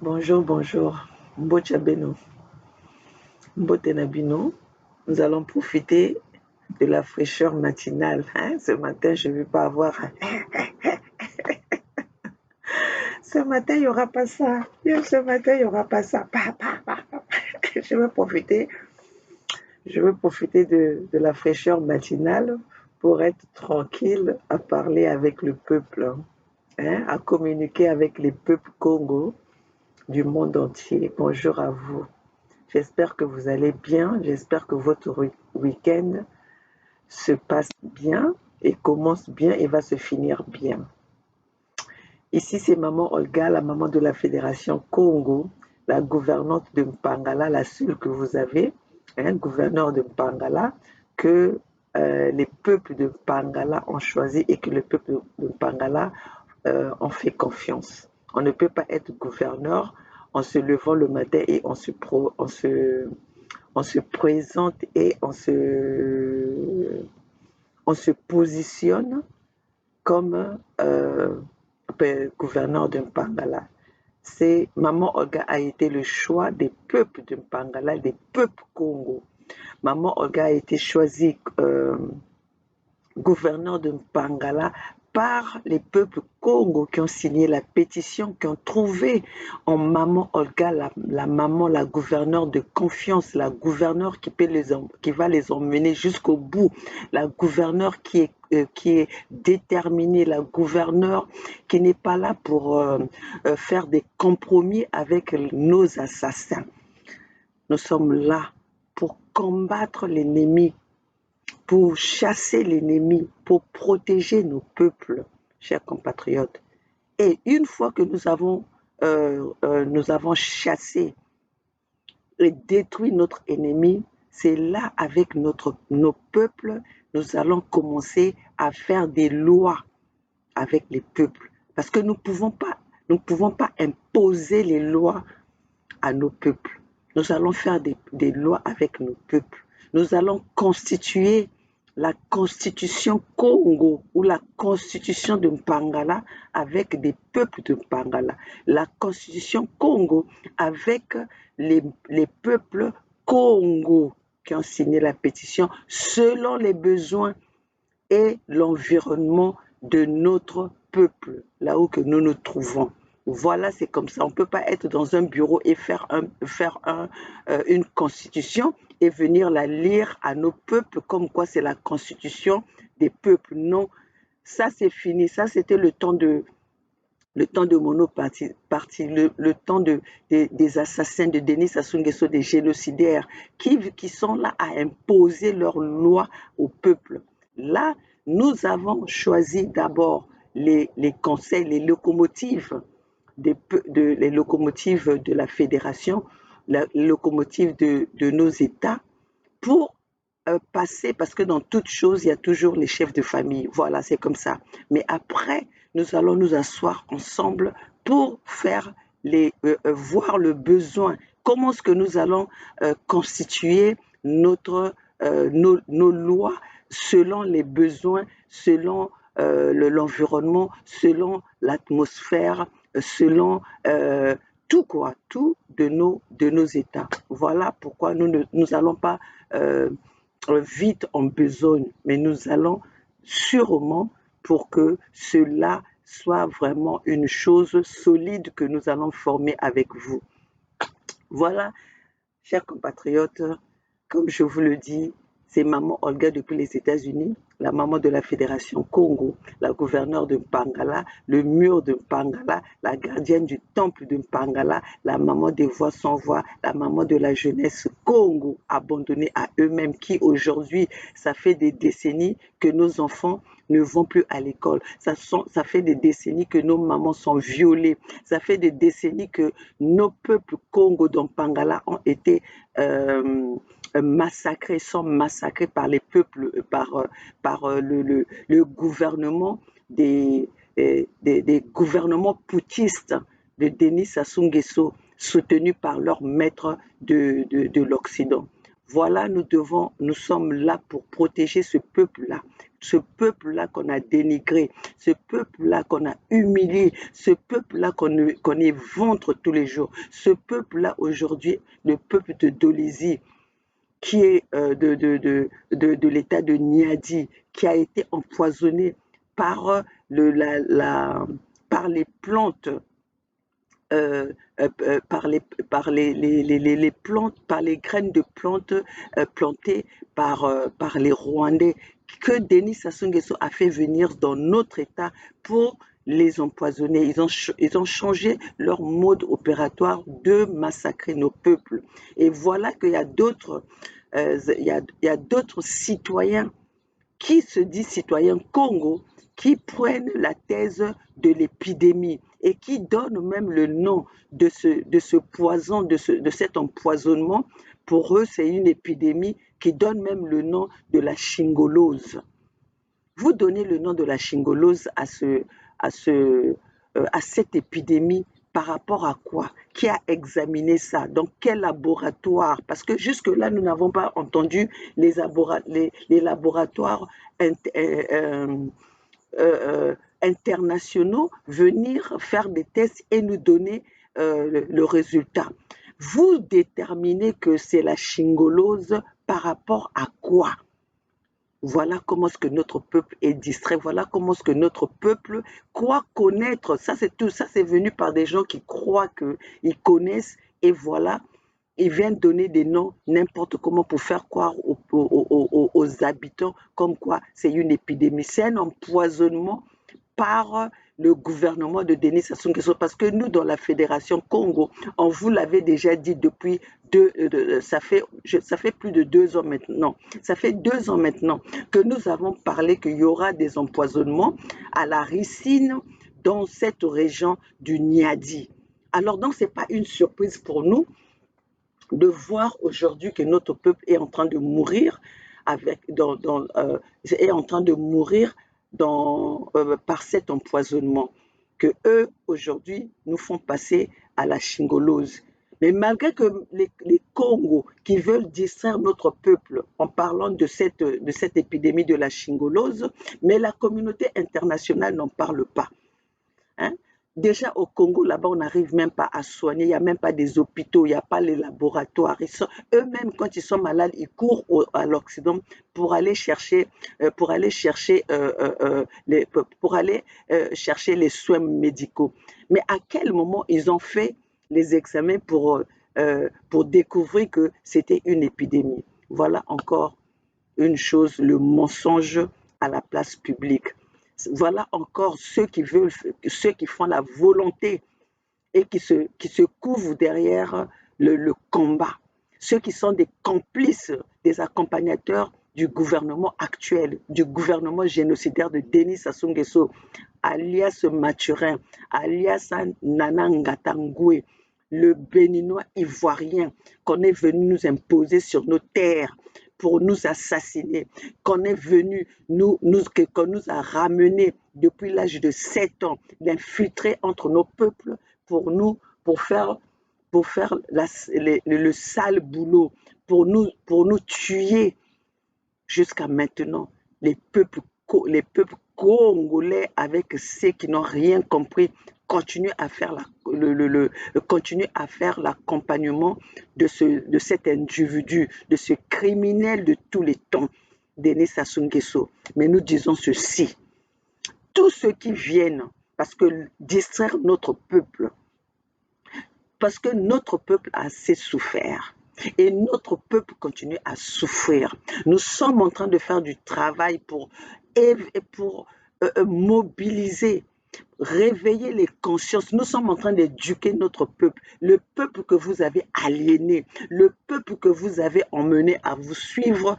Bonjour, bonjour. Mbocha Beno, Mbote Nabino. Nous allons profiter de la fraîcheur matinale. Ce matin, je ne vais pas avoir. Ce matin, il n'y aura pas ça. Ce matin, il n'y aura pas ça. Je vais profiter. Je vais profiter de la fraîcheur matinale pour être tranquille à parler avec le peuple, à communiquer avec les peuples Congo du monde entier. Bonjour à vous. J'espère que vous allez bien. J'espère que votre week-end se passe bien et commence bien et va se finir bien. Ici, c'est Maman Olga, la maman de la Fédération Congo, la gouvernante de Mpangala, la seule que vous avez, gouverneur de Mpangala, que les peuples de Mpangala ont choisi et que le peuple de Mpangala ont fait confiance. On ne peut pas être gouverneur en se levant le matin et on se présente et on se positionne comme gouverneur de Mpangala. C'est Maman Olga a été le choix des peuples de Mpangala, des peuples Congo. Maman Olga a été choisie gouverneur de Mpangala par les peuples Congo qui ont signé la pétition, qui ont trouvé en Maman Olga la maman, la gouverneure de confiance, la gouverneure qui va les emmener jusqu'au bout, la gouverneure qui est déterminée, la gouverneure qui n'est pas là pour faire des compromis avec nos assassins. Nous sommes là pour combattre l'ennemi, pour chasser l'ennemi, pour protéger nos peuples, chers compatriotes. Et une fois que nous avons chassé et détruit notre ennemi, c'est là, avec nos peuples, nous allons commencer à faire des lois avec les peuples. Parce que nous ne pouvons pas imposer les lois à nos peuples. Nous allons faire des lois avec nos peuples. Nous allons constituer la constitution Congo ou la constitution de Mpangala avec des peuples de Mpangala. La constitution Congo avec les peuples Congo qui ont signé la pétition selon les besoins et l'environnement de notre peuple, là où que nous nous trouvons. Voilà, c'est comme ça. On ne peut pas être dans un bureau et faire une constitution et venir la lire à nos peuples comme quoi c'est la constitution des peuples. Non, ça c'est fini. Ça c'était le temps de monopartie, le temps des assassins de Denis Sassou Nguesso, des génocidaires qui sont là à imposer leurs lois au peuple. Là, nous avons choisi d'abord les conseils, les locomotives de la fédération, les locomotives de nos États pour passer, parce que dans toute chose, il y a toujours les chefs de famille. Voilà, c'est comme ça. Mais après, nous allons nous asseoir ensemble pour faire voir le besoin. Comment est-ce que nous allons constituer nos lois selon les besoins, selon l'environnement, selon l'atmosphère, selon tout quoi, tout de nos États. Voilà pourquoi nous n'allons pas vite en besogne, mais nous allons sûrement pour que cela soit vraiment une chose solide que nous allons former avec vous. Voilà, chers compatriotes, comme je vous le dis, c'est Maman Olga depuis les États-Unis, la maman de la Fédération Congo, la gouverneure de Mpangala, le mur de Mpangala, la gardienne du temple de Mpangala, la maman des voix sans voix, la maman de la jeunesse Congo abandonnée à eux-mêmes qui aujourd'hui, ça fait des décennies que nos enfants ne vont plus à l'école. Ça fait des décennies que nos mamans sont violées. Ça fait des décennies que nos peuples Congo dans Mpangala ont été massacrés, sont massacrés par les peuples, par le gouvernement des gouvernements poutistes de Denis Sassou Nguesso, soutenus par leurs maîtres de l'Occident. Voilà, nous sommes là pour protéger ce peuple-là qu'on a dénigré, ce peuple-là qu'on a humilié, ce peuple-là qu'on éventre tous les jours, ce peuple-là aujourd'hui, le peuple de Dolisie, qui est de l'État de Niadi, qui a été empoisonné par, par les plantes les plantes, par les graines de plantes plantées par les Rwandais, que Denis Sassou Nguesso a fait venir dans notre État pour les empoisonner. Ils ont changé leur mode opératoire de massacrer nos peuples. Et voilà qu'il y a d'autres il y a d'autres citoyens qui se disent citoyens Congo, qui prennent la thèse de l'épidémie et qui donnent même le nom de ce poison, de cet empoisonnement. Pour eux, c'est une épidémie qui donne même le nom de la chingolose. Vous donnez le nom de la chingolose à cette épidémie par rapport à quoi? Qui a examiné ça? Dans quel laboratoire? Parce que jusque-là, nous n'avons pas entendu les laboratoires internationaux venir faire des tests et nous donner le résultat. Vous déterminez que c'est la chingolose par rapport à quoi? Voilà comment est-ce que notre peuple est distrait, voilà comment est-ce que notre peuple croit connaître. Ça, c'est tout, ça, c'est venu par des gens qui croient qu'ils connaissent et voilà, ils viennent donner des noms n'importe comment pour faire croire aux habitants comme quoi c'est une épidémie. C'est un empoisonnement par le gouvernement de Denis Sassou Nguesso parce que nous, dans la Fédération Congo, on vous l'avait déjà dit depuis ça fait plus de 2 ans maintenant. Ça fait 2 ans maintenant que nous avons parlé qu'il y aura des empoisonnements à la ricine dans cette région du Niadi. Alors donc, ce n'est pas une surprise pour nous de voir aujourd'hui que notre peuple est en train de mourir est en train de mourir par cet empoisonnement que eux aujourd'hui nous font passer à la chingolose. Mais malgré que les Congos qui veulent distraire notre peuple en parlant de cette épidémie de la chingolose, mais la communauté internationale n'en parle pas. Hein? Déjà au Congo, là-bas, on n'arrive même pas à soigner, il n'y a même pas des hôpitaux, il n'y a pas les laboratoires. Eux-mêmes, quand ils sont malades, ils courent à l'Occident pour aller chercher, chercher les soins médicaux. Mais à quel moment ils ont fait les examens pour découvrir que c'était une épidémie? Voilà encore une chose, le mensonge à la place publique. Voilà encore ceux qui font la volonté et qui se couvrent derrière le combat. Ceux qui sont des complices, des accompagnateurs du gouvernement actuel, du gouvernement génocidaire de Denis Sassou Nguesso, alias Mathurin, alias Nana Ngatangoué, le béninois ivoirien qu'on est venu nous imposer sur nos terres pour nous assassiner, qu'on est venu qu'on nous a ramenés depuis l'âge de 7 ans, d'infiltrer entre nos peuples pour faire le sale boulot, pour nous tuer. Jusqu'à maintenant, les peuples congolais, avec ceux qui n'ont rien compris, continuent à faire l'accompagnement de cet individu, de ce criminel de tous les temps, Denis Sassou Nguesso. Mais nous disons ceci, tous ceux qui viennent parce que distraire notre peuple, parce que notre peuple a assez souffert. Et notre peuple continue à souffrir. Nous sommes en train de faire du travail pour mobiliser, réveiller les consciences. Nous sommes en train d'éduquer notre peuple. Le peuple que vous avez aliéné, le peuple que vous avez emmené à vous suivre,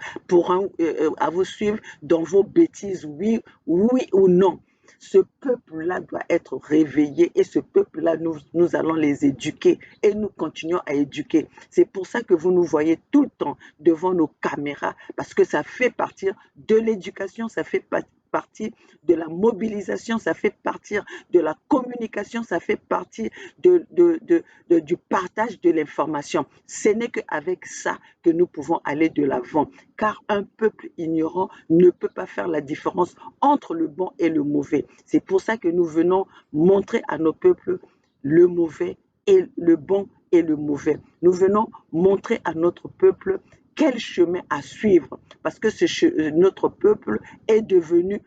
à vous suivre dans vos bêtises, oui ou non. Ce peuple-là doit être réveillé et ce peuple-là, nous allons les éduquer et nous continuons à éduquer. C'est pour ça que vous nous voyez tout le temps devant nos caméras parce que ça fait partie de l'éducation, ça fait partie de la mobilisation, ça fait partie de la communication, ça fait partie du partage de l'information. Ce n'est qu'avec ça que nous pouvons aller de l'avant, car un peuple ignorant ne peut pas faire la différence entre le bon et le mauvais. C'est pour ça que nous venons montrer à nos peuples le mauvais et le bon et le mauvais. Nous venons montrer à notre peuple quel chemin à suivre, parce que notre peuple est devenu,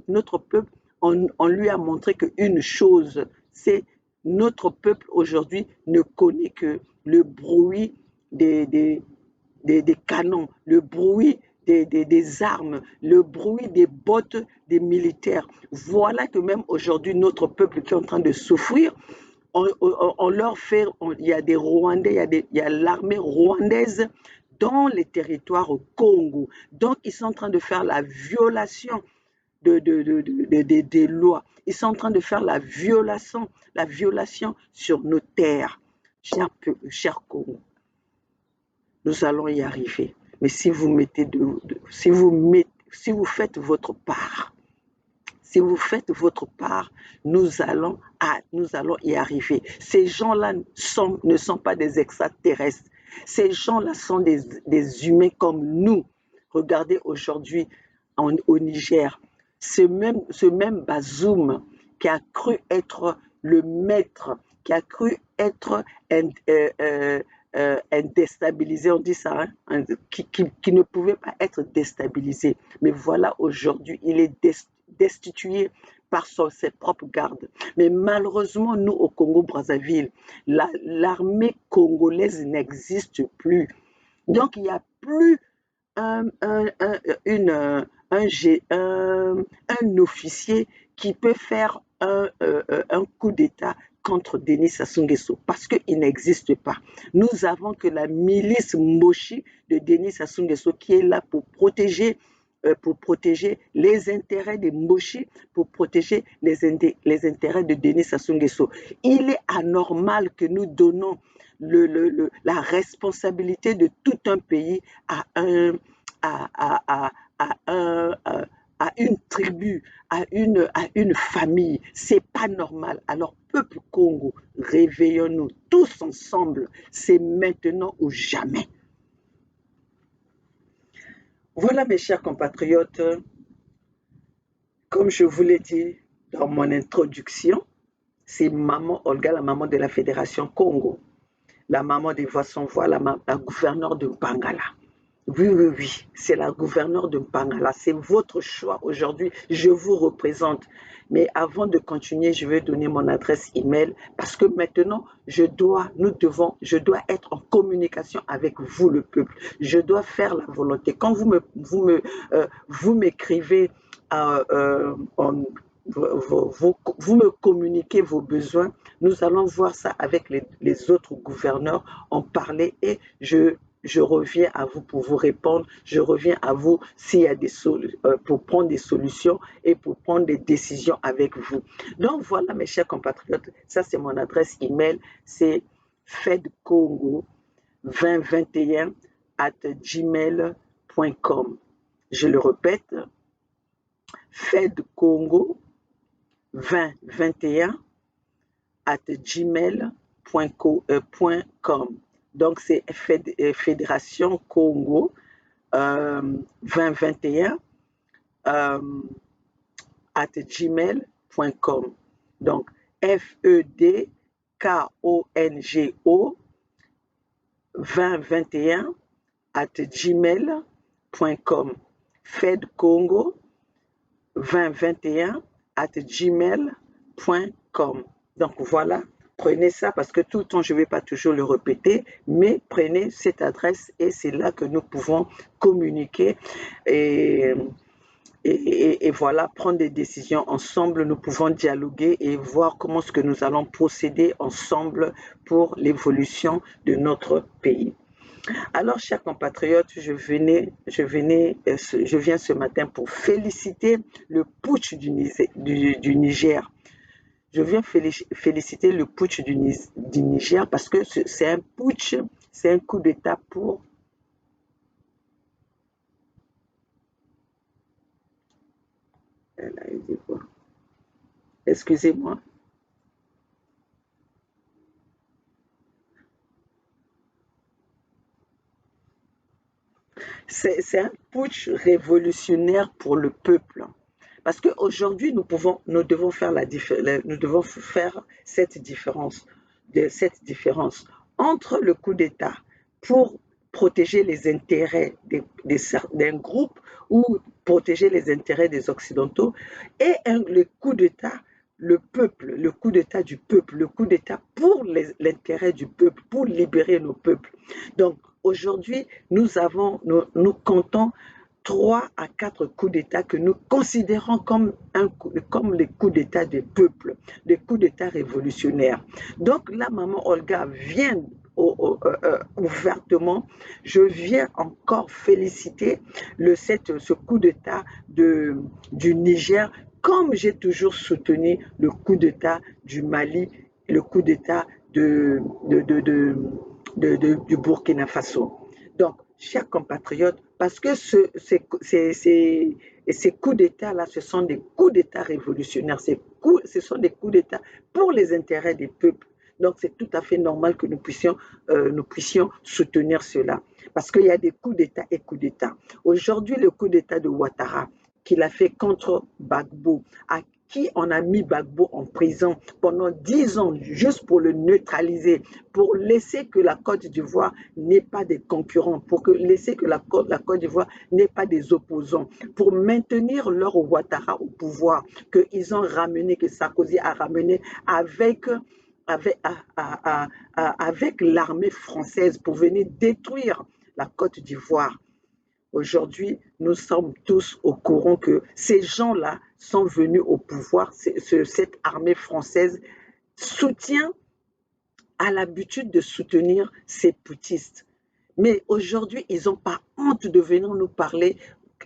notre peuple, on lui a montré qu'une chose, c'est notre peuple aujourd'hui ne connaît que le bruit des canons, le bruit des armes, le bruit des bottes des militaires. Voilà que même aujourd'hui, notre peuple qui est en train de souffrir, on leur fait, il y a des Rwandais, il y a l'armée rwandaise dans les territoires au Congo. Donc, ils sont en train de faire la violation des lois. Ils sont en train de faire la violation sur nos terres. Cher Congo, nous allons y arriver. Mais si vous faites votre part, si vous faites votre part, nous allons y arriver. Ces gens-là ne sont pas des extraterrestres. Ces gens-là sont des humains comme nous. Regardez aujourd'hui au Niger, ce même Bazoum qui a cru être le maître, qui a cru être déstabilisé, on dit ça, hein, qui ne pouvait pas être déstabilisé. Mais voilà, aujourd'hui, il est destitué par ses propres gardes. Mais malheureusement, nous, au Congo-Brazzaville, l'armée congolaise n'existe plus. Donc, il n'y a plus un officier qui peut faire un coup d'État contre Denis Sassou Nguesso parce qu'il n'existe pas. Nous avons que la milice Mboshi de Denis Sassou Nguesso qui est là pour protéger les intérêts de Mboshi, pour protéger les intérêts de Denis Sassou Nguesso. Il est anormal que nous donnons la responsabilité de tout un pays à une tribu, à une famille. C'est pas normal. Alors, peuple Congo, réveillons-nous tous ensemble. C'est maintenant ou jamais. Voilà, mes chers compatriotes, comme je vous l'ai dit dans mon introduction, c'est Maman Olga, la maman de la Fédération Congo, la maman des Voix sans voix, la gouverneure de Mpangala. Oui, c'est la gouverneure de Mpangala. C'est votre choix aujourd'hui. Je vous représente. Mais avant de continuer, je vais donner mon adresse email parce que maintenant, je dois être en communication avec vous, le peuple. Je dois faire la volonté. Quand vous m'écrivez, vous me communiquez vos besoins, nous allons voir ça avec les autres gouverneurs, en parler et je reviens à vous pour vous répondre, je reviens à vous s'il y a pour prendre des solutions et pour prendre des décisions avec vous. Donc voilà, mes chers compatriotes, ça c'est mon adresse email, c'est fedcongo2021@gmail.com. Je le répète, fedcongo2021@gmail.com. Donc, c'est Fédération Congo 2021 @gmail.com. Donc, FEDKONGO 2021@gmail.com. FedCongo 2021@gmail.com. Donc voilà, prenez ça parce que tout le temps, je ne vais pas toujours le répéter, mais prenez cette adresse et c'est là que nous pouvons communiquer et voilà, prendre des décisions ensemble. Nous pouvons dialoguer et voir comment est-ce que nous allons procéder ensemble pour l'évolution de notre pays. Alors, chers compatriotes, je viens ce matin pour féliciter le putsch du Niger. Je viens féliciter le putsch du Niger parce que c'est un putsch, c'est un coup d'État pour Elle a dit quoi? Excusez-moi. C'est un putsch révolutionnaire pour le peuple. Parce qu'aujourd'hui, nous devons faire nous devons faire cette différence entre le coup d'État pour protéger les intérêts d'un groupe ou protéger les intérêts des Occidentaux et le coup d'État, le peuple, le coup d'État du peuple, le coup d'État pour l'intérêt du peuple, pour libérer nos peuples. Donc aujourd'hui, nous comptons 3 à 4 coups d'État que nous considérons comme les coups d'État des peuples, des coups d'État révolutionnaires. Donc là, maman Olga vient ouvertement, je viens encore féliciter ce coup d'État du Niger, comme j'ai toujours soutenu le coup d'État du Mali, le coup d'État du Burkina Faso. Donc, chers compatriotes, parce que ces coups d'État-là, ce sont des coups d'État révolutionnaires, ce sont des coups d'État pour les intérêts des peuples. Donc, c'est tout à fait normal que nous puissions soutenir cela. Parce qu'il y a des coups d'État et coups d'État. Aujourd'hui, le coup d'État de Ouattara, qu'il a fait contre Gbagbo, à qui on a mis Gbagbo en prison pendant 10 ans juste pour le neutraliser, pour laisser que la Côte d'Ivoire n'ait pas des concurrents, pour laisser que la Côte d'Ivoire n'ait pas des opposants, pour maintenir leur Ouattara au pouvoir, qu'ils ont ramené, que Sarkozy a ramené avec, avec l'armée française pour venir détruire la Côte d'Ivoire. Aujourd'hui, nous sommes tous au courant que ces gens-là sont venus au pouvoir. Cette armée française soutient, a l'habitude de soutenir ces putschistes. Mais aujourd'hui, ils n'ont pas honte de venir nous parler,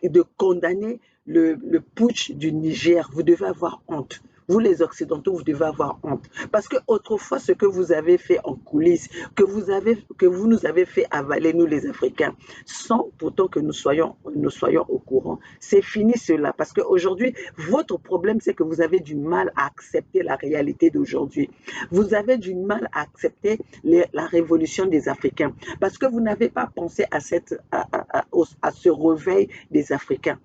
de condamner le putsch du Niger. Vous devez avoir honte. Vous, les Occidentaux, vous devez avoir honte. Parce que autrefois, ce que vous avez fait en coulisses, que vous nous avez fait avaler, nous les Africains, sans pourtant que nous soyons au courant, c'est fini cela. Parce qu'aujourd'hui, votre problème, c'est que vous avez du mal à accepter la réalité d'aujourd'hui. Vous avez du mal à accepter la révolution des Africains. Parce que vous n'avez pas pensé à ce réveil des Africains.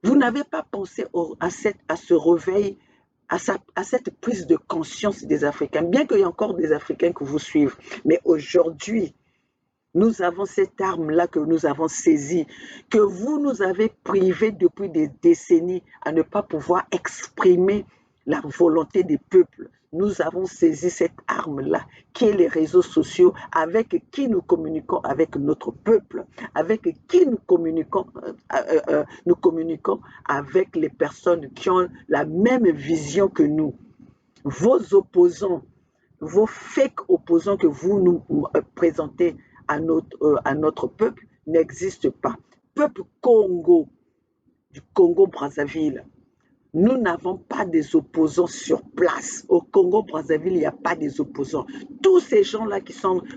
Vous n'avez pas pensé à ce réveil, à cette prise de conscience des Africains, bien qu'il y ait encore des Africains qui vous suivent. Mais aujourd'hui, nous avons cette arme-là que nous avons saisie, que vous nous avez privés depuis des décennies à ne pas pouvoir exprimer la volonté des peuples. Nous avons saisi cette arme-là, qui est les réseaux sociaux, avec qui nous communiquons avec notre peuple, avec qui nous communiquons avec les personnes qui ont la même vision que nous. Vos opposants, vos fake opposants que vous nous présentez à notre peuple n'existent pas. Peuple Congo, du Congo-Brazzaville, nous n'avons pas des opposants sur place. Au Congo-Brazzaville, il n'y a pas des opposants. Tous ces gens-là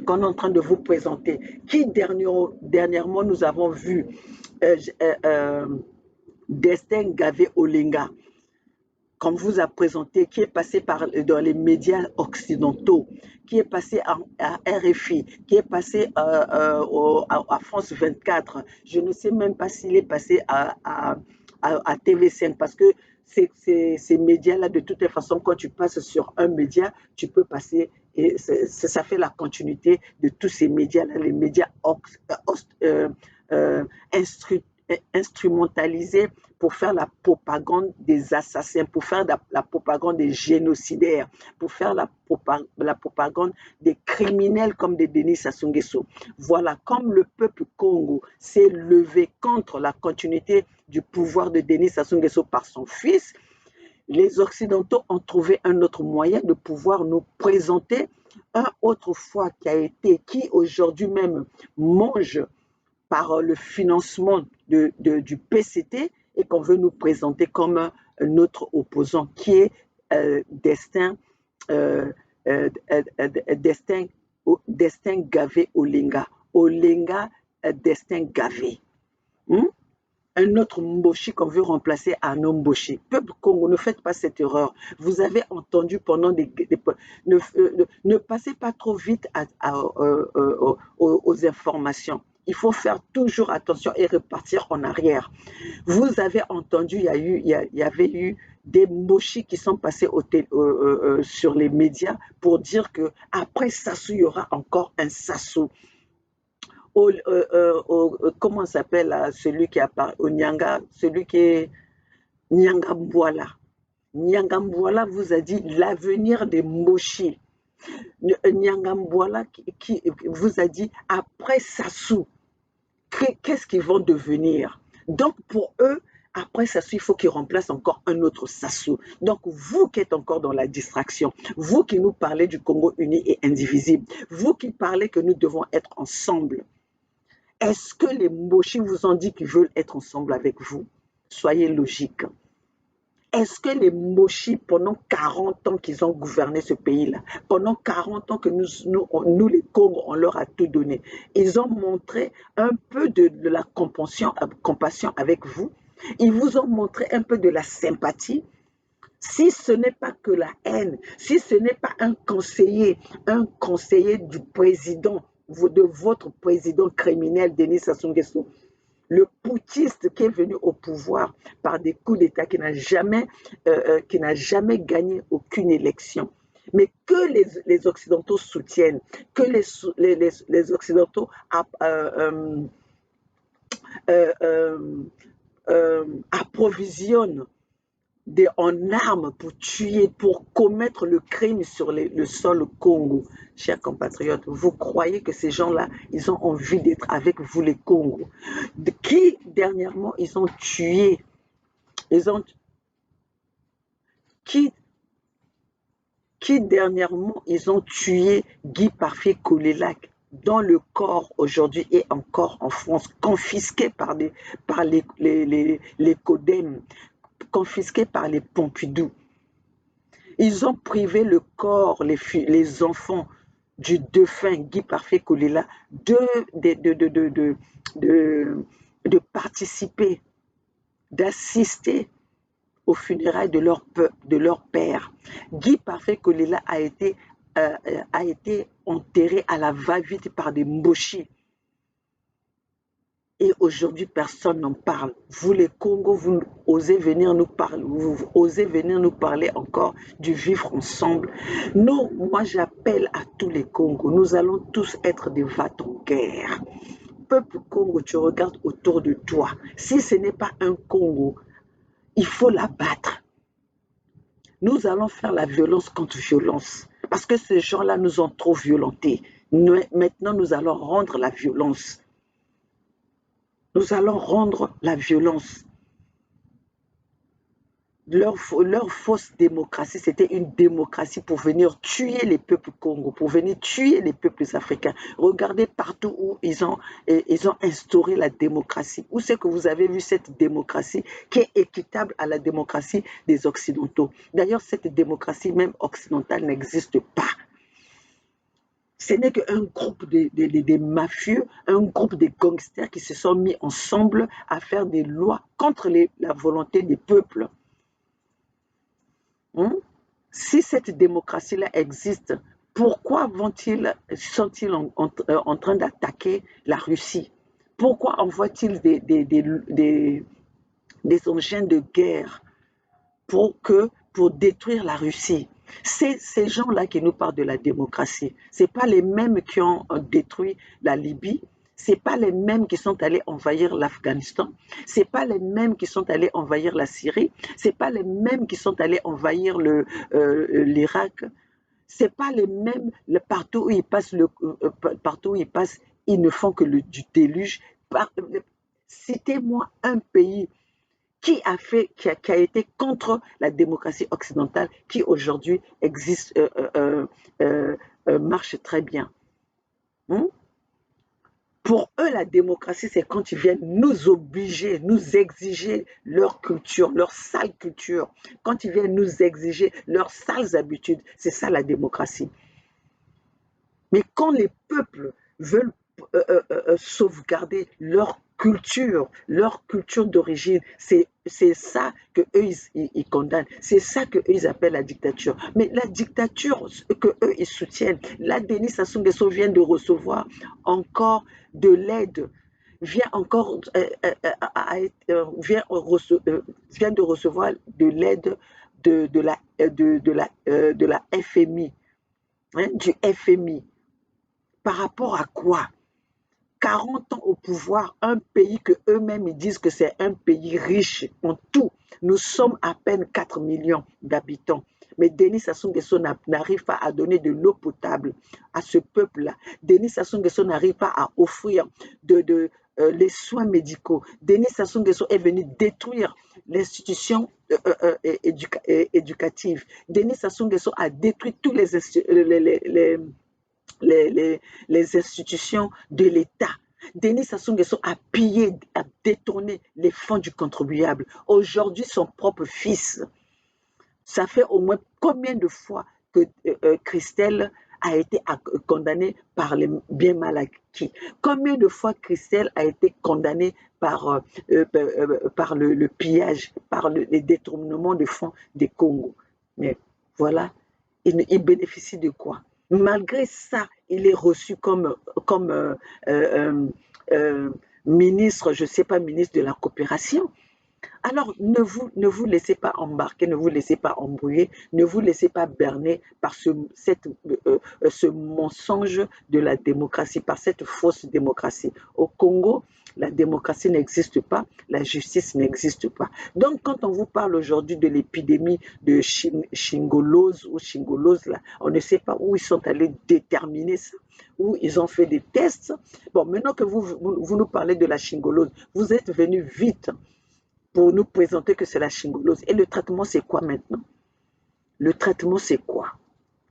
qu'on est en train de vous présenter, qui dernièrement nous avons vu Destin Gavé Olinga, comme vous a présenté, qui est passé dans les médias occidentaux, qui est passé à RFI, qui est passé à France 24. Je ne sais même pas s'il est passé à TV5 parce que ces médias-là, de toute façon, quand tu passes sur un média, tu peux passer et ça fait la continuité de tous ces médias-là, les médias instrumentalisés pour faire la propagande des assassins, pour faire la propagande des génocidaires, pour faire la propagande des criminels comme des Denis Sassou Nguesso. Voilà, comme le peuple Congo s'est levé contre la continuité du pouvoir de Denis Sassou Nguesso par son fils, les Occidentaux ont trouvé un autre moyen de pouvoir nous présenter un autre foie qui aujourd'hui même mange par le financement du PCT et qu'on veut nous présenter comme notre opposant qui est Destin, euh, euh, euh, Destin, Destin Gavé Olinga. Olinga Destin Gavé. Hmm? un autre Mboshi qu'on veut remplacer à un Mboshi. Peuple Congo, ne faites pas cette erreur. Vous avez entendu pendant ne passez pas trop vite aux informations. Il faut faire toujours attention et repartir en arrière. Vous avez entendu, il y avait eu des Mboshi qui sont passés sur les médias pour dire que après Sassou, il y aura encore un Sassou. Comment s'appelle celui qui apparaît au Nyanga, celui qui est Nyanga Mbouala. Nyanga Mbouala vous a dit l'avenir des Moshi. Nyanga Mbouala qui vous a dit après Sassou, qu'est-ce qu'ils vont devenir. Donc pour eux, après Sassou, il faut qu'ils remplacent encore un autre Sassou. Donc vous qui êtes encore dans la distraction, vous qui nous parlez du Congo uni et indivisible, vous qui parlez que nous devons être ensemble, est-ce que les Mboshi vous ont dit qu'ils veulent être ensemble avec vous? Soyez logique. Est-ce que les Mboshi, pendant 40 ans qu'ils ont gouverné ce pays-là, pendant 40 ans que nous les Congos, on leur a tout donné, ils ont montré un peu de la compassion avec vous? Ils vous ont montré un peu de la sympathie? Si ce n'est pas que la haine, si ce n'est pas un conseiller du président, de votre président criminel, Denis Sassou Nguesso, le putschiste qui est venu au pouvoir par des coups d'État, qui n'a jamais gagné aucune élection, mais que les Occidentaux soutiennent, que les Occidentaux approvisionnent en armes pour tuer, pour commettre le crime sur le sol Congo. Chers compatriotes, vous croyez que ces gens-là, ils ont envie d'être avec vous les Congos? Qui, dernièrement, ils ont tué, dernièrement, ils ont tué Guy Parfait Kolelak, dont le corps aujourd'hui est encore en France, confisqué par les CODEM, confisqués par les Pompidou. Ils ont privé le corps, les enfants du défunt Guy Parfait Kolela de participer, d'assister aux funérailles de leur père. Guy Parfait Kolela a été enterré à la va-vite par des Mboshi. Et aujourd'hui, personne n'en parle. Vous, les Congos, vous osez venir nous parler encore du vivre ensemble. Non, moi j'appelle à tous les Congos. Nous allons tous être des va-t-en-guerre. Peuple Congo, tu regardes autour de toi. Si ce n'est pas un Congo, il faut l'abattre. Nous allons faire la violence contre violence. Parce que ces gens-là nous ont trop violentés. Maintenant, nous allons rendre la violence. Nous allons rendre la violence. Leur fausse démocratie, c'était une démocratie pour venir tuer les peuples congolais, pour venir tuer les peuples africains. Regardez partout où ils ont instauré la démocratie. Où c'est que vous avez vu cette démocratie qui est équitable à la démocratie des Occidentaux? D'ailleurs, cette démocratie même occidentale n'existe pas. Ce n'est qu'un groupe de mafieux, un groupe de gangsters qui se sont mis ensemble à faire des lois contre la volonté des peuples. Si cette démocratie-là existe, pourquoi sont-ils en train d'attaquer la Russie? Pourquoi envoient-ils des engins de guerre pour détruire la Russie? C'est ces gens-là qui nous parlent de la démocratie. Ce n'est pas les mêmes qui ont détruit la Libye. Ce n'est pas les mêmes qui sont allés envahir l'Afghanistan. Ce n'est pas les mêmes qui sont allés envahir la Syrie. Ce n'est pas les mêmes qui sont allés envahir l'Irak. Ce n'est pas les mêmes. Partout où ils passent, ils ne font que du déluge. Citez-moi un pays qui a été contre la démocratie occidentale, qui aujourd'hui existe, marche très bien. Pour eux, la démocratie, c'est quand ils viennent nous obliger, nous exiger leur culture, leur sale culture. Quand ils viennent nous exiger leurs sales habitudes, c'est ça la démocratie. Mais quand les peuples veulent sauvegarder leur leur culture d'origine. C'est ça que eux ils condamnent. C'est ça que eux ils appellent la dictature. Mais la dictature que eux ils soutiennent, là, Denis Sassou Nguesso vient de recevoir encore de l'aide vient encore vient de recevoir de l'aide de la FMI, hein, du FMI. Par rapport à quoi? 40 ans au pouvoir, un pays que eux-mêmes ils disent que c'est un pays riche en tout. Nous sommes à peine 4 millions d'habitants. Mais Denis Sassou Nguesso n'arrive pas à donner de l'eau potable à ce peuple-là. Denis Sassou Nguesso n'arrive pas à offrir les soins médicaux. Denis Sassou Nguesso est venu détruire l'institution éducative. Denis Sassou Nguesso a détruit tous les institutions de l'État. Denis Sassou Nguesso a pillé, a détourné les fonds du contribuable. Aujourd'hui, son propre fils. Ça fait au moins combien de fois que Christelle a été condamnée par les biens mal acquis? Combien de fois Christelle a été condamnée par le pillage, par les détournements de fonds des Congo? Mais voilà, il bénéficie de quoi? Malgré ça, il est reçu comme euh, euh, ministre, je ne sais pas, ministre de la coopération. Alors, ne vous laissez pas embarquer, ne vous laissez pas embrouiller, ne vous laissez pas berner par ce mensonge de la démocratie, par cette fausse démocratie. Au Congo, la démocratie n'existe pas, la justice n'existe pas. Donc, quand on vous parle aujourd'hui de l'épidémie de chingolose ou chingolose, là, on ne sait pas où ils sont allés déterminer ça, où ils ont fait des tests. Bon, maintenant que vous nous parlez de la chingolose, vous êtes venu vite pour nous présenter que c'est la chingolose. Et le traitement, c'est quoi maintenant? Le traitement, c'est quoi?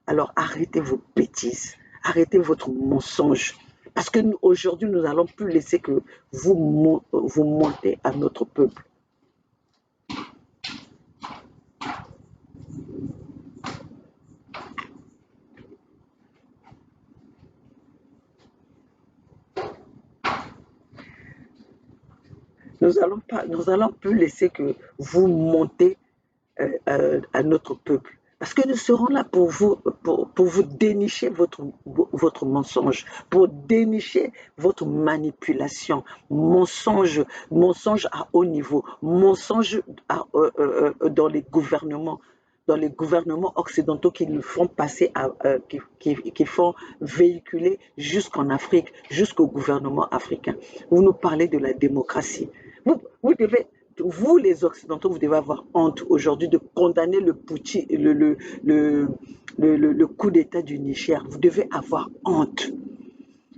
Alors arrêtez vos bêtises, arrêtez votre mensonge. Parce que aujourd'hui, nous n'allons plus laisser que vous montez à notre peuple. Nous allons plus laisser que vous montez à notre peuple. Parce que nous serons là pour vous dénicher votre mensonge, pour dénicher votre manipulation, mensonge à haut niveau, mensonge dans les gouvernements occidentaux qui nous font passer, qui font véhiculer jusqu'en Afrique, jusqu'au gouvernement africain. Vous nous parlez de la démocratie. Vous devez vous, les Occidentaux, vous devez avoir honte aujourd'hui de condamner le coup d'État du Niger. Vous devez avoir honte.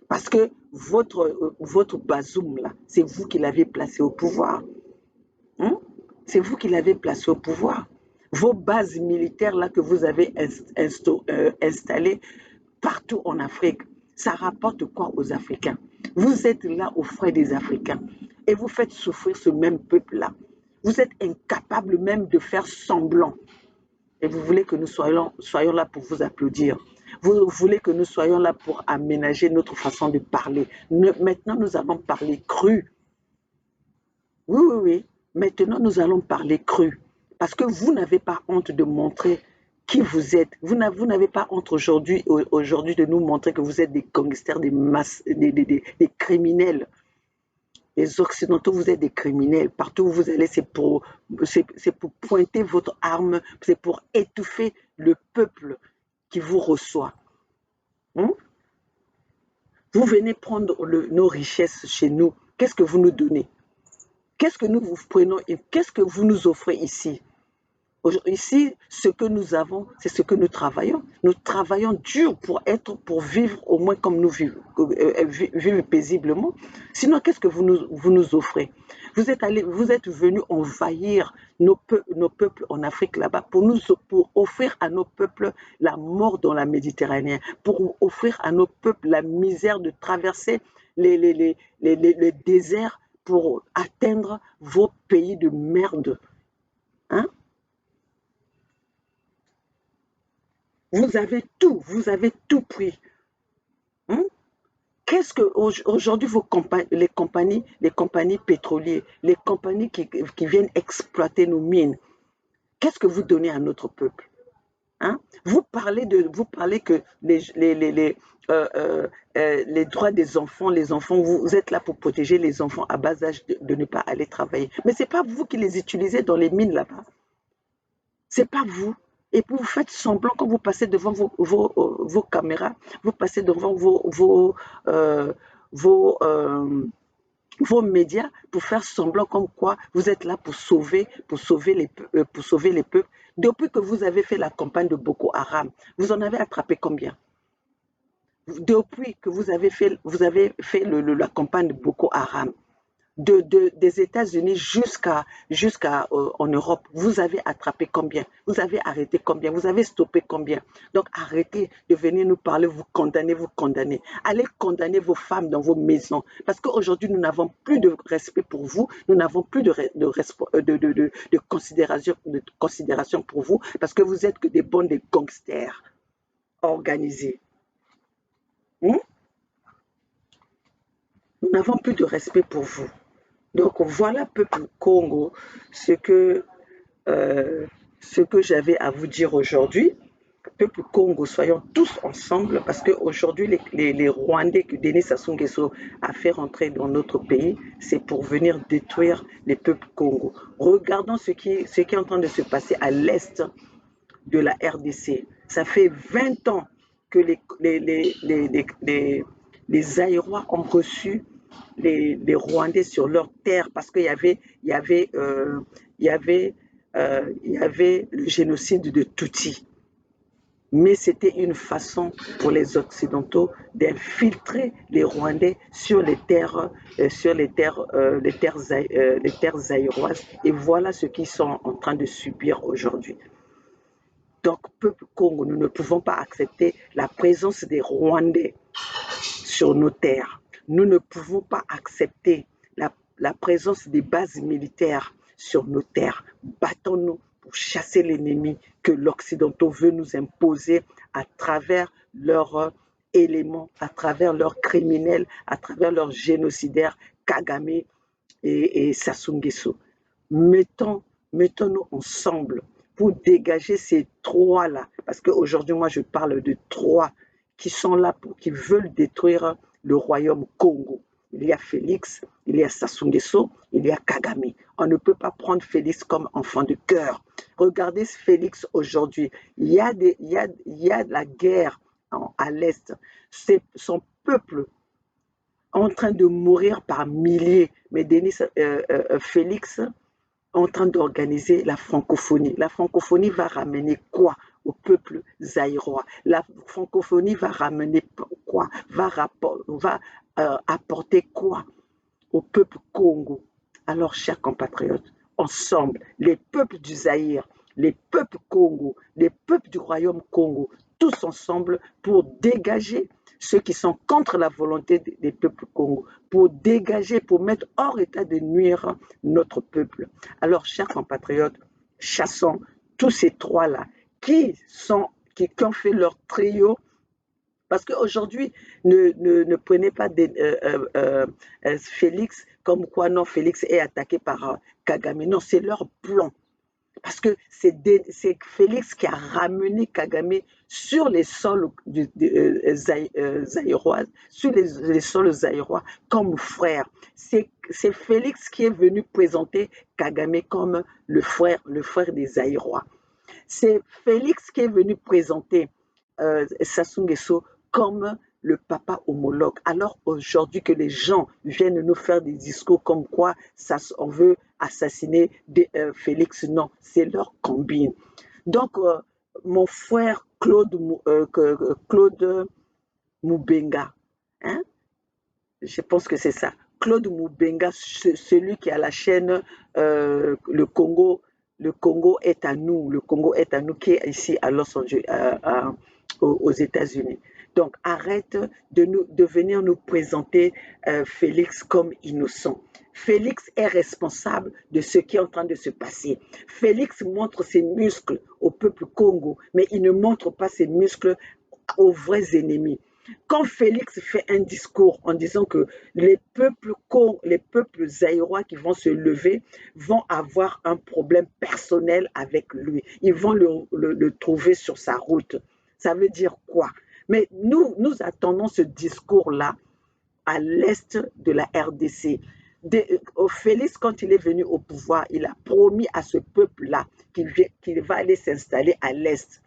Parce que votre Bazoum, là, c'est vous qui l'avez placé au pouvoir. Hein? C'est vous qui l'avez placé au pouvoir. Vos bases militaires, là, que vous avez installées partout en Afrique, ça rapporte quoi aux Africains? Vous êtes là aux frais des Africains et vous faites souffrir ce même peuple-là. Vous êtes incapable même de faire semblant. Et vous voulez que nous soyons là pour vous applaudir. Vous voulez que nous soyons là pour aménager notre façon de parler. Maintenant, nous allons parler cru. Oui, oui, oui. Maintenant, nous allons parler cru. Parce que vous n'avez pas honte de montrer qui vous êtes. Vous n'avez pas honte aujourd'hui de nous montrer que vous êtes des gangsters, des criminels. Les Occidentaux, vous êtes des criminels. Partout où vous allez, c'est pour pointer votre arme, c'est pour étouffer le peuple qui vous reçoit. Hein? Vous venez prendre nos richesses chez nous. Qu'est-ce que vous nous donnez? Qu'est-ce que nous vous prenons et qu'est-ce que vous nous offrez ici? Ici, ce que nous avons, c'est ce que nous travaillons. Nous travaillons dur pour vivre au moins comme nous vivons, vivre paisiblement. Sinon, qu'est-ce que vous nous offrez? Vous êtes venus envahir nos peuples en Afrique là-bas pour offrir à nos peuples la mort dans la Méditerranée, pour offrir à nos peuples la misère de traverser les déserts pour atteindre vos pays de merde. Hein? Vous avez tout pris. Hein? Qu'est-ce que aujourd'hui les compagnies pétrolières, les compagnies qui viennent exploiter nos mines, qu'est-ce que vous donnez à notre peuple? Hein? Vous parlez que les droits des enfants, vous êtes là pour protéger les enfants à bas âge de ne pas aller travailler. Mais ce n'est pas vous qui les utilisez dans les mines là-bas. C'est pas vous. Et puis vous faites semblant quand vous passez devant vos caméras, vous passez devant euh, vos, euh, vos médias pour faire semblant comme quoi vous êtes là pour sauver les peuples. Depuis que vous avez fait la campagne de Boko Haram, vous en avez attrapé combien? Depuis que vous avez fait la campagne de Boko Haram, des États-Unis jusqu'à en Europe, vous avez attrapé combien? Vous avez arrêté combien? Vous avez stoppé combien? Donc arrêtez de venir nous parler, vous condamnez, vous condamnez. Allez condamner vos femmes dans vos maisons. Parce qu'aujourd'hui, nous n'avons plus de respect pour vous, nous n'avons plus de considération pour vous, parce que vous êtes que des bandes de gangsters organisés. Hmm? Nous n'avons plus de respect pour vous. Donc voilà, peuple Congo, ce que, euh, ce que j'avais à vous dire aujourd'hui. Peuple Congo, soyons tous ensemble parce qu'aujourd'hui, les Rwandais que Denis Sassou Nguesso a fait rentrer dans notre pays, c'est pour venir détruire les peuples Congo. Regardons ce qui est en train de se passer à l'est de la RDC. Ça fait 20 ans que les Aïrois ont reçu les Rwandais sur leur terre parce qu'il y avait le génocide de Tutsi. Mais c'était une façon pour les Occidentaux d'infiltrer les Rwandais les terres aïroises. Et voilà ce qu'ils sont en train de subir aujourd'hui. Donc, peuple Congo, nous ne pouvons pas accepter la présence des Rwandais sur nos terres. Nous ne pouvons pas accepter la présence des bases militaires sur nos terres. Battons-nous pour chasser l'ennemi que l'Occidentaux veut nous imposer à travers leurs éléments, à travers leurs criminels, à travers leurs génocidaires, Kagame et Sassou Nguesso. Mettons-nous ensemble pour dégager ces trois-là. Parce qu'aujourd'hui, moi, je parle de trois qui sont là, qui veulent détruire le royaume Congo. Il y a Félix, il y a Sassou Nguesso, il y a Kagame. On ne peut pas prendre Félix comme enfant de cœur. Regardez Félix aujourd'hui. Il y a de la guerre à l'Est. C'est son peuple en train de mourir par milliers. Mais Félix est en train d'organiser la francophonie. La francophonie va ramener quoi au peuple zaïrois? La francophonie va ramener quoi? Va apporter quoi au peuple Congo? Alors, chers compatriotes, ensemble, les peuples du Zaïre, les peuples Congo, les peuples du royaume Congo, tous ensemble pour dégager ceux qui sont contre la volonté des peuples Congo, pour dégager, pour mettre hors état de nuire notre peuple. Alors, chers compatriotes, chassons tous ces trois-là qui ont fait leur trio. Parce qu'aujourd'hui, ne prenez pas Félix comme quoi non, Félix est attaqué par Kagame. Non, c'est leur plan. Parce que c'est Félix qui a ramené Kagame sur les sols zaïrois, sur les sols zaïrois comme frère. C'est Félix qui est venu présenter Kagame comme le frère des Zaïrois. C'est Félix qui est venu présenter Sassou Nguesso comme le papa homologue. Alors aujourd'hui que les gens viennent nous faire des discours comme quoi on veut assassiner Félix, non, c'est leur combine. Donc, mon frère Claude Moubenga, hein, je pense que c'est ça, Claude Moubenga, celui qui a la chaîne le Congo est à nous, le Congo est à nous, qui est ici à Los Angeles, aux États-Unis. Donc arrête de venir nous présenter Félix comme innocent. Félix est responsable de ce qui est en train de se passer. Félix montre ses muscles au peuple Congo, mais il ne montre pas ses muscles aux vrais ennemis. Quand Félix fait un discours en disant que les peuples zaïrois qui vont se lever vont avoir un problème personnel avec lui. Ils vont le trouver sur sa route. Ça veut dire quoi? Mais nous attendons ce discours-là à l'est de la RDC. Félix, quand il est venu au pouvoir, il a promis à ce peuple-là qu'il va aller s'installer à l'est.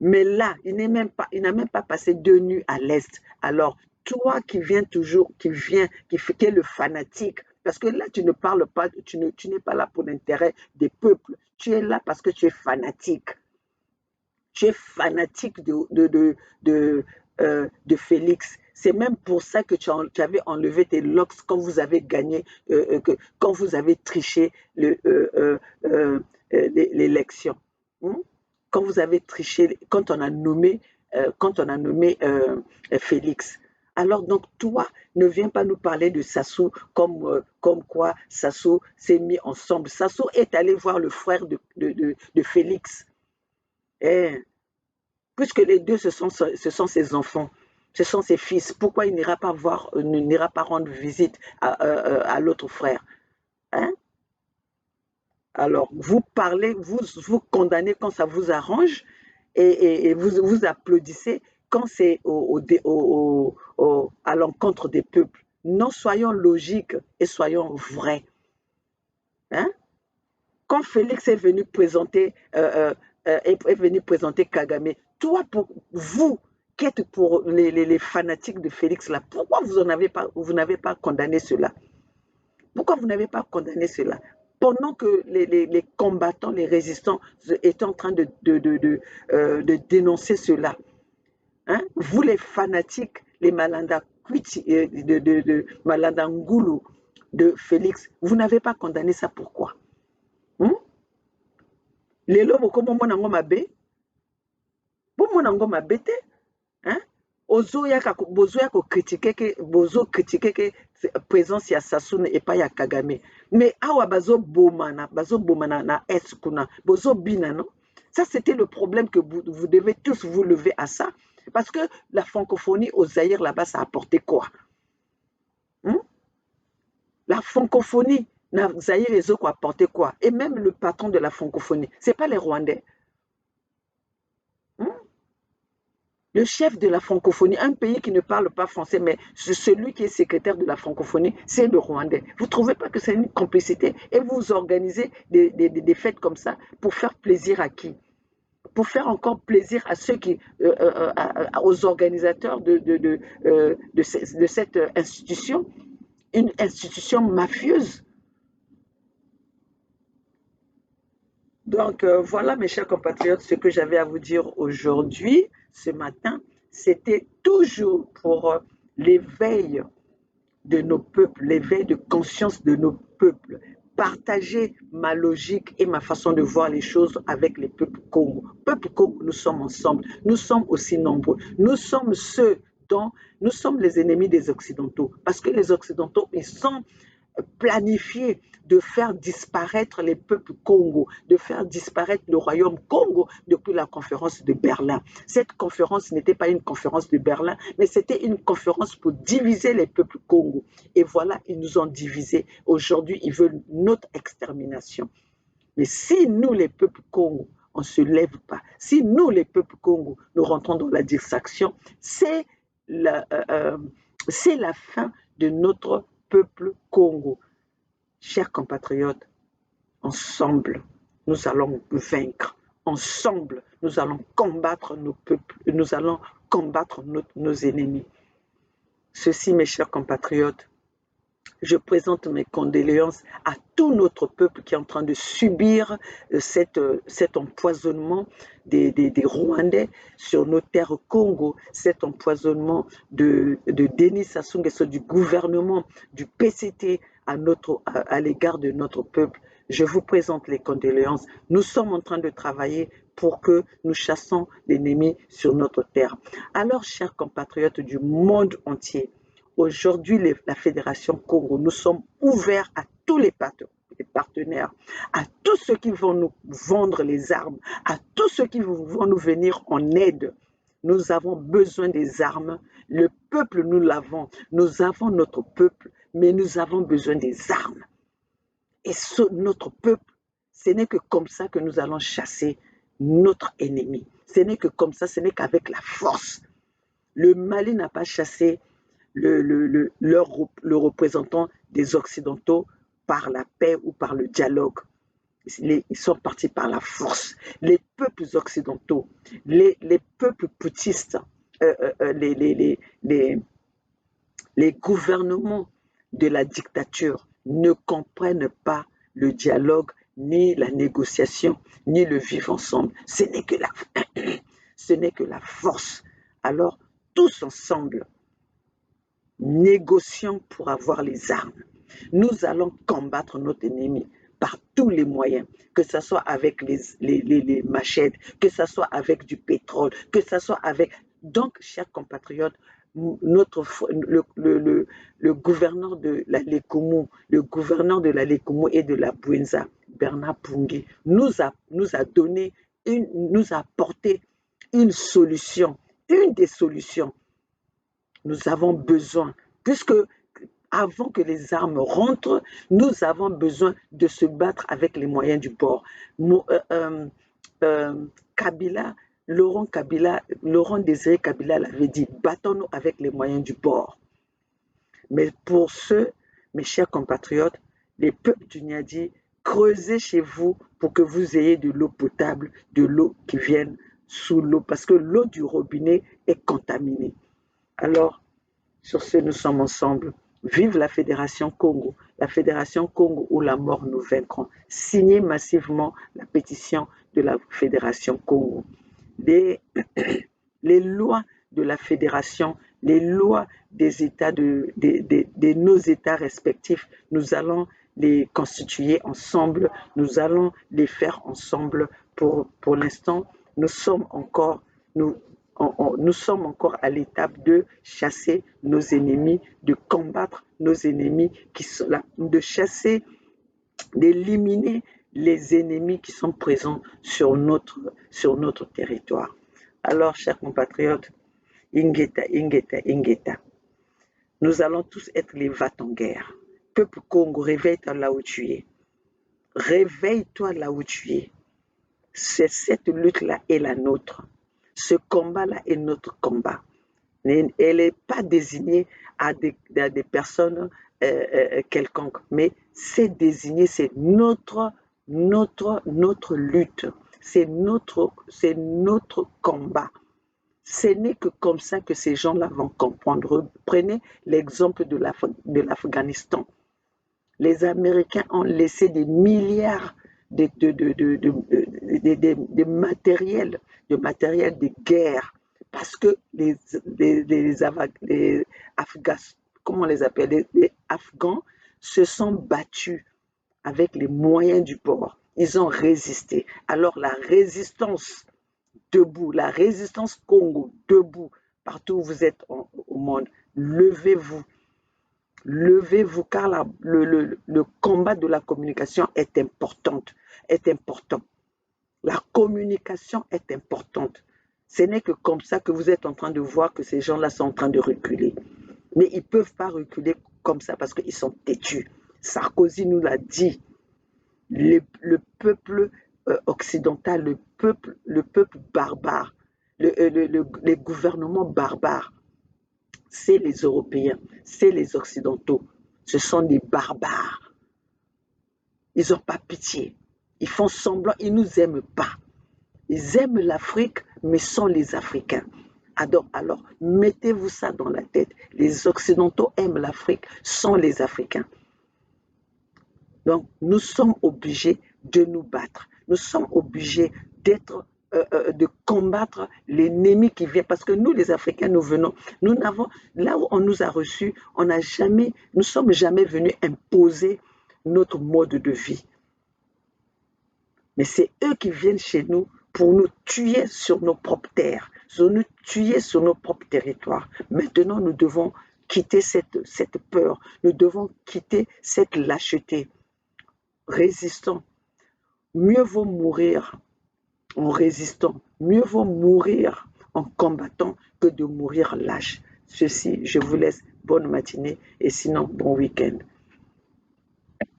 Mais là, il n'a même pas passé 2 nuits à l'est. Alors, toi qui viens toujours, qui est le fanatique, parce que là, tu ne parles pas, tu n'es pas là pour l'intérêt des peuples. Tu es là parce que tu es fanatique. Tu es fanatique de Félix. C'est même pour ça que tu avais enlevé tes locks quand vous avez gagné, quand vous avez triché l'élection. Quand vous avez triché, quand on a nommé, Félix. Alors donc toi, ne viens pas nous parler de Sassou comme quoi Sassou s'est mis ensemble. Sassou est allé voir le frère de Félix. Eh, puisque les deux, ce sont ses enfants, ce sont ses fils, pourquoi il n'ira pas rendre visite à l'autre frère, hein? Alors, vous parlez, vous condamnez quand ça vous arrange et vous applaudissez quand c'est à l'encontre des peuples. Non, soyons logiques et soyons vrais. Hein? Quand Félix est venu présenter Kagame, toi, pour vous qui êtes pour les fanatiques de Félix, là, pourquoi vous n'avez pas condamné cela? Pourquoi vous n'avez pas condamné cela? Pendant que les combattants, les résistants étaient en train de dénoncer cela. Hein? Vous, les fanatiques, les Malanda Malanda Ngoulou de Félix, vous n'avez pas condamné ça, pourquoi? Lelo bokomona ngo mabe, bomona ngo mabe te, hein? Bozoya ko critiquer que présence ya Sassou et pas ya Kagame. Mais awa bazo bomana na est kuna, bozo bina non? Ça c'était le problème que vous devez tous vous lever à ça, parce que la francophonie au Zaïre là-bas ça a apporté quoi? La francophonie na Zaïre les autres apporté quoi? Et même le patron de la francophonie, c'est pas les Rwandais. Le chef de la francophonie, un pays qui ne parle pas français, mais celui qui est secrétaire de la francophonie, c'est le Rwandais. Vous ne trouvez pas que c'est une complicité? Et vous organisez des fêtes comme ça pour faire plaisir à qui? Pour faire encore plaisir à ceux aux organisateurs de cette institution, une institution mafieuse. Donc voilà mes chers compatriotes, ce que j'avais à vous dire aujourd'hui, ce matin, c'était toujours pour l'éveil de nos peuples, l'éveil de conscience de nos peuples, partager ma logique et ma façon de voir les choses avec les peuples Congo. Peuple Congo, nous sommes ensemble, nous sommes aussi nombreux, nous sommes ceux dont nous sommes les ennemis des Occidentaux, parce que les Occidentaux, ils sont planifié de faire disparaître les peuples Congo, de faire disparaître le royaume Congo depuis la conférence de Berlin. Cette conférence n'était pas une conférence de Berlin, mais c'était une conférence pour diviser les peuples Congo. Et voilà, ils nous ont divisés. Aujourd'hui, ils veulent notre extermination. Mais si nous, les peuples Congo, on ne se lève pas, si nous, les peuples Congo, nous rentrons dans la distraction, c'est la fin de notre peuple Congo. Chers compatriotes, ensemble, nous allons vaincre. Ensemble, nous allons combattre nos peuples, nous allons combattre nos ennemis. Ceci, mes chers compatriotes, je présente mes condoléances à tout notre peuple qui est en train de subir cet empoisonnement des Rwandais sur nos terres Congo, cet empoisonnement de Denis Sassou Nguesso, du gouvernement, du PCT à l'égard de notre peuple. Je vous présente les condoléances. Nous sommes en train de travailler pour que nous chassons l'ennemi sur notre terre. Alors, chers compatriotes du monde entier, aujourd'hui, la Fédération Congo, nous sommes ouverts à tous les partenaires, à tous ceux qui vont nous vendre les armes, à tous ceux qui vont nous venir en aide Nous avons besoin des armes. Le peuple, nous l'avons. Nous avons notre peuple, mais nous avons besoin des armes. Et notre peuple, ce n'est que comme ça que nous allons chasser notre ennemi. Ce n'est que comme ça, ce n'est qu'avec la force. Le Mali n'a pas chassé le représentant des Occidentaux par la paix ou par le dialogue. Ils sont partis par la force. Les peuples occidentaux, les peuples putschistes, les gouvernements de la dictature ne comprennent pas le dialogue, ni la négociation, ni le vivre ensemble. Ce n'est que la force. Alors, tous ensemble, négocions pour avoir les armes. Nous allons combattre notre ennemi par tous les moyens, que ce soit avec les machettes, que ce soit avec du pétrole, que ce soit avec... Donc, chers compatriotes, le gouverneur de la Lékoumou, et de la Bouenza, Bernard Pungui, nous a apporté une solution, une des solutions. Nous avons besoin, puisque avant que les armes rentrent, nous avons besoin de se battre avec les moyens du bord. Kabila, Laurent Désiré Kabila l'avait dit, battons-nous avec les moyens du bord. Mais pour mes chers compatriotes, les peuples du Niadi, creusez chez vous pour que vous ayez de l'eau potable, de l'eau qui vienne sous l'eau, parce que l'eau du robinet est contaminée. Alors, sur ce, nous sommes ensemble. Vive la Fédération Congo où la mort nous vaincront. Signez massivement la pétition de la Fédération Congo. Les lois de la Fédération, les lois des États, de nos États respectifs, nous allons les constituer ensemble, nous allons les faire ensemble. Pour l'instant, nous sommes encore à l'étape de chasser nos ennemis, de combattre nos ennemis, de chasser, d'éliminer les ennemis qui sont présents sur notre territoire. Alors, chers compatriotes, Ingeta, nous allons tous être les va-t-en-guerre. Peuple Congo, réveille-toi là où tu es. Réveille-toi là où tu es. Cette lutte-là est la nôtre. Ce combat-là est notre combat. Elle n'est pas désignée à des personnes quelconques, mais c'est désigné, c'est notre lutte, c'est notre combat. Ce n'est que comme ça que ces gens-là vont comprendre. Prenez l'exemple de l'Afghanistan. Les Américains ont laissé des milliards de matériel de guerre, parce que les Afghans, comment on les appelle, les Afghans se sont battus avec les moyens du bord. Ils ont résisté. Alors la résistance debout, la résistance Congo debout, partout où vous êtes au monde, levez-vous. Levez-vous, car le combat de la communication est important. La communication est importante. Ce n'est que comme ça que vous êtes en train de voir que ces gens-là sont en train de reculer. Mais ils ne peuvent pas reculer comme ça parce qu'ils sont têtus. Sarkozy nous l'a dit. Le peuple occidental, le peuple barbare, les gouvernements barbares, c'est les Européens, c'est les Occidentaux. Ce sont des barbares. Ils n'ont pas pitié. Ils font semblant, ils ne nous aiment pas. Ils aiment l'Afrique, mais sans les Africains. Alors, mettez-vous ça dans la tête. Les Occidentaux aiment l'Afrique sans les Africains. Donc, nous sommes obligés de nous battre. Nous sommes obligés de combattre l'ennemi qui vient. Parce que nous, les Africains, nous n'avons, là où on nous a reçus, nous ne sommes jamais venus imposer notre mode de vie. Mais c'est eux qui viennent chez nous pour nous tuer sur nos propres terres, nous tuer sur nos propres territoires. Maintenant, nous devons quitter cette peur, nous devons quitter cette lâcheté. Résistons. Mieux vaut mourir en résistant, mieux vaut mourir en combattant que de mourir lâche. Ceci, je vous laisse bonne matinée et sinon bon week-end.